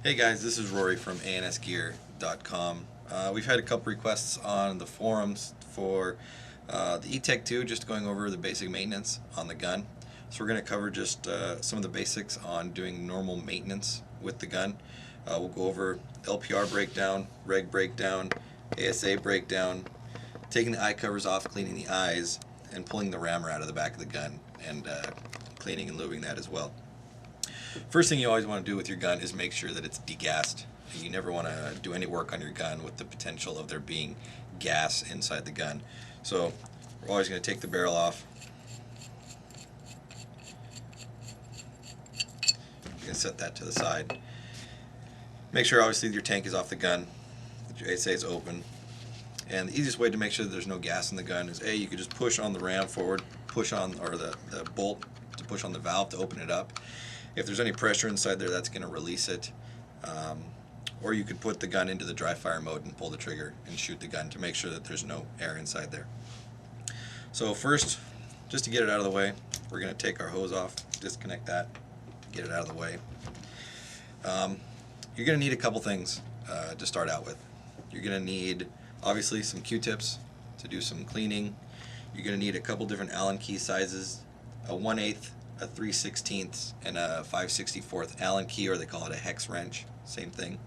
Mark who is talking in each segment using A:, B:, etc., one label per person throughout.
A: Hey guys, this is Rory from ansgear.com. We've had a couple requests on the forums for the e-tek 2, just going over the basic maintenance on the gun. So we're going to cover just some of the basics on doing normal maintenance with the gun. We'll go over LPR breakdown, reg breakdown, ASA breakdown, taking the eye covers off, cleaning the eyes, and pulling the rammer out of the back of the gun, and cleaning and lubing that as well. First thing you always want to do with your gun is make sure that it's degassed. You never want to do any work on your gun with the potential of there being gas inside the gun. So we're always going to take the barrel off. You can set that to the side. Make sure obviously your tank is off the gun, that your ASA is open. And the easiest way to make sure that there's no gas in the gun is you could just push on the ram forward, push on, or the bolt to push on the valve to open it up. If there's any pressure inside there, that's going to release it. Or you could put the gun into the dry fire mode and pull the trigger and shoot the gun to make sure that there's no air inside there. So first, just to get it out of the way, we're going to take our hose off, disconnect that, get it out of the way. You're going to need a couple things to start out with. You're going to need obviously some Q-tips to do some cleaning. You're going to need a couple different Allen key sizes, a 1/8, a 3/16, and a 5/64 Allen key, or they call it a hex wrench, same thing.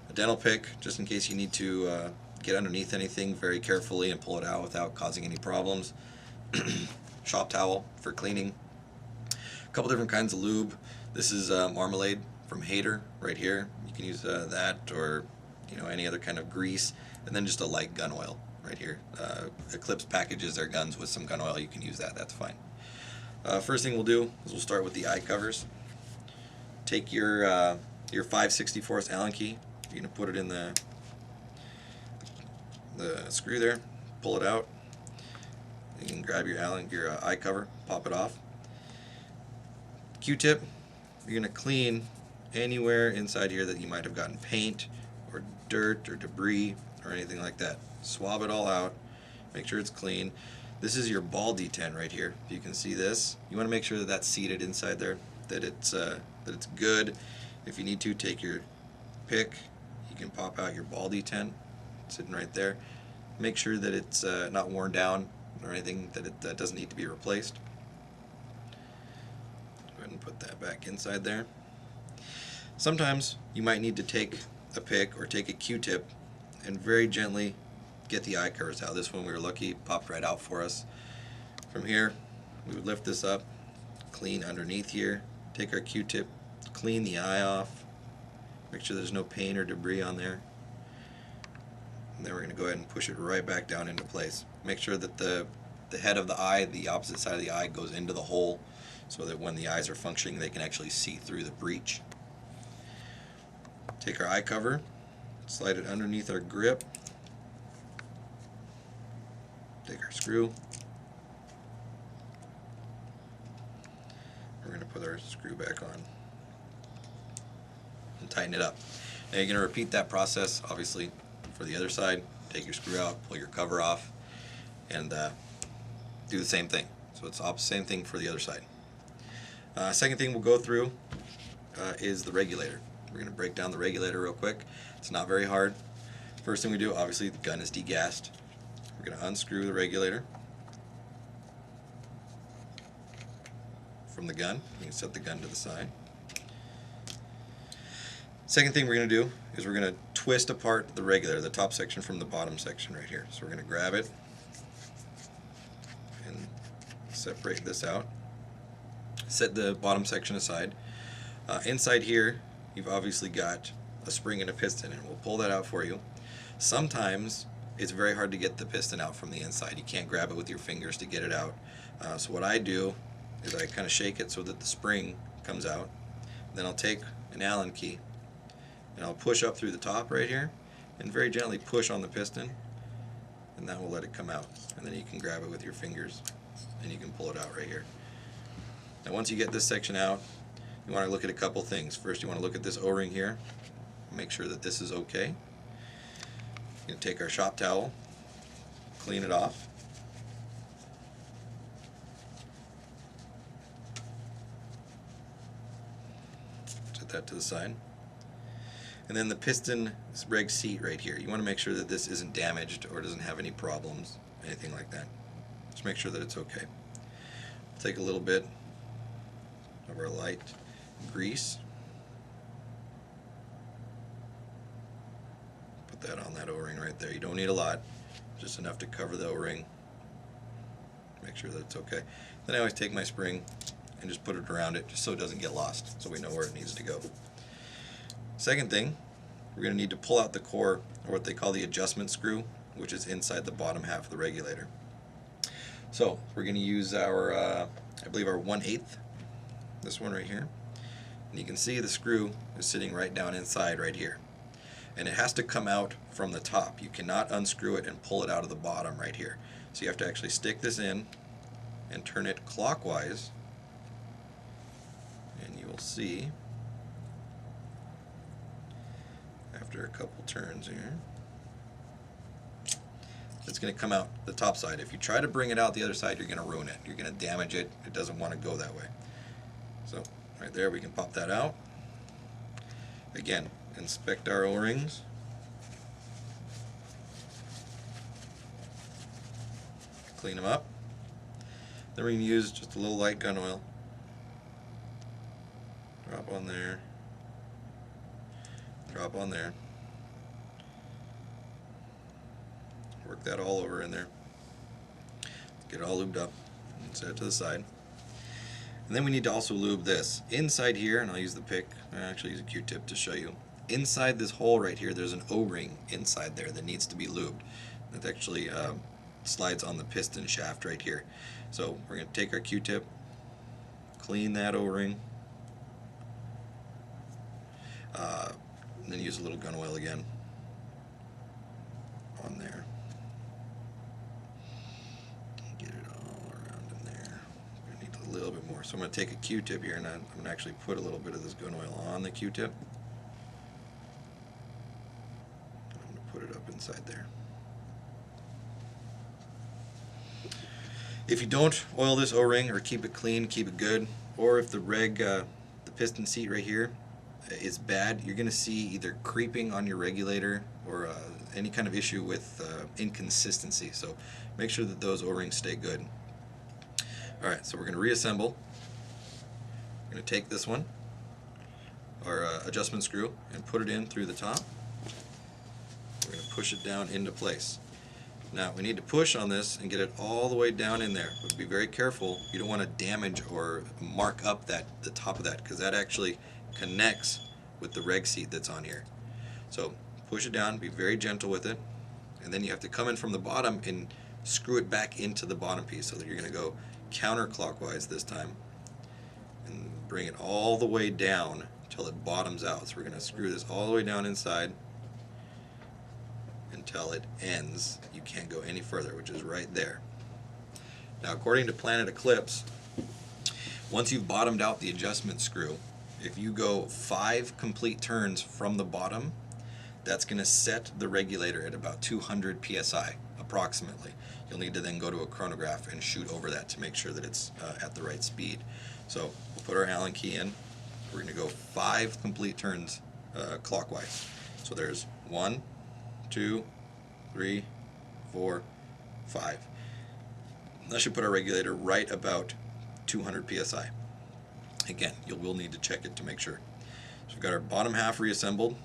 A: A dental pick, just in case you need to get underneath anything very carefully and pull it out without causing any problems. Shop towel for cleaning. A couple different kinds of lube. This is marmalade from Hater right here. You can use that, or any other kind of grease, and then just a light gun oil right here. Eclipse packages their guns with some gun oil. You can use that. That's fine. First thing we'll do is we'll start with the eye covers. Take your 5/64 Allen key. You're going to put it in the screw there. Pull it out. You can grab your eye cover, pop it off. Q-tip. You're going to clean anywhere inside here that you might have gotten paint or dirt or debris or anything like that. Swab it all out. Make sure it's clean. This is your ball detent right here. If you can see this, you want to make sure that that's seated inside there, that it's good. If you need to, take your pick. You can pop out your ball detent, sitting right there. Make sure that it's not worn down or anything, that it doesn't need to be replaced. Go ahead and put that back inside there. Sometimes you might need to take a pick or take a Q-tip and very gently get the eye covers out. This one, we were lucky, it popped right out for us. From here, we would lift this up, clean underneath here, take our Q-tip, clean the eye off, make sure there's no paint or debris on there. And then we're going to go ahead and push it right back down into place. Make sure that the head of the eye, the opposite side of the eye, goes into the hole so that when the eyes are functioning, they can actually see through the breach. Take our eye cover, slide it underneath our grip, take our screw. We're going to put our screw back on and tighten it up. Now you're going to repeat that process, obviously, for the other side. Take your screw out, pull your cover off, and do the same thing. So it's the same thing for the other side. Second thing we'll go through is the regulator. We're going to break down the regulator real quick. It's not very hard. First thing we do, obviously, the gun is degassed. We're going to unscrew the regulator from the gun. You can set the gun to the side. Second thing we're going to do is we're going to twist apart the regulator, the top section from the bottom section right here. So we're going to grab it and separate this out. Set the bottom section aside. Inside here, you've obviously got a spring and a piston, and we'll pull that out for you. Sometimes it's very hard to get the piston out from the inside. You can't grab it with your fingers to get it out. So what I do is I kind of shake it so that the spring comes out. Then I'll take an Allen key and I'll push up through the top right here and very gently push on the piston, and that will let it come out. And then you can grab it with your fingers and you can pull it out right here. Now once you get this section out, you want to look at a couple things. First, you want to look at this O-ring here. Make sure that this is okay. You're going to take our shop towel, clean it off. Set that to the side. And then the piston reg seat right here. You want to make sure that this isn't damaged or doesn't have any problems, anything like that. Just make sure that it's okay. Take a little bit of our light grease. Put that on that O-ring right there. You don't need a lot, just enough to cover the O-ring. Make sure that it's okay. Then I always take my spring and just put it around it just so it doesn't get lost, so we know where it needs to go. Second thing, we're going to need to pull out the core, or what they call the adjustment screw, which is inside the bottom half of the regulator. So we're going to use our, I believe our 1/8, this one right here. And you can see the screw is sitting right down inside right here. And it has to come out from the top. You cannot unscrew it and pull it out of the bottom right here. So you have to actually stick this in and turn it clockwise. And you will see, after a couple turns here, it's going to come out the top side. If you try to bring it out the other side, you're going to ruin it. You're going to damage it. It doesn't want to go that way. So right there, we can pop that out. Again, inspect our O-rings. Clean them up. Then we're going to use just a little light gun oil. Drop on there. Drop on there. Work that all over in there. Get it all lubed up and set it to the side. And then we need to also lube this. Inside here, and I'll use the pick, I actually use a Q-tip to show you. Inside this hole right here, there's an O-ring inside there that needs to be lubed. That actually slides on the piston shaft right here. So we're going to take our Q-tip, clean that O-ring, and then use a little gun oil again on there. Get it all around in there. We need a little bit more. So I'm going to take a Q-tip here and I'm going to actually put a little bit of this gun oil on the Q-tip. I'm going to put it up inside there. If you don't oil this O-ring or keep it clean, keep it good, or if the the piston seat right here is bad, you're going to see either creeping on your regulator or any kind of issue with inconsistency. So make sure that those O-rings stay good. Alright, so we're going to reassemble. We're going to take this one, our adjustment screw, and put it in through the top. We're going to push it down into place. Now we need to push on this and get it all the way down in there, but be very careful. You don't want to damage or mark up the top of that, because that actually connects with the reg seat that's on here. So push it down, be very gentle with it, and then you have to come in from the bottom and screw it back into the bottom piece, so that you're going to go counterclockwise this time and bring it all the way down until it bottoms out. So we're going to screw this all the way down inside until it ends. You can't go any further, which is right there. Now, according to Planet Eclipse, once you've bottomed out the adjustment screw, if you go 5 complete turns from the bottom, that's going to set the regulator at about 200 psi approximately. You'll need to then go to a chronograph and shoot over that to make sure that it's at the right speed. So we'll put our Allen key in. We're going to go 5 complete turns clockwise. So there's 1, 2, 3, 4, 5. That should put our regulator right about 200 psi. Again, you will need to check it to make sure. So we've got our bottom half reassembled.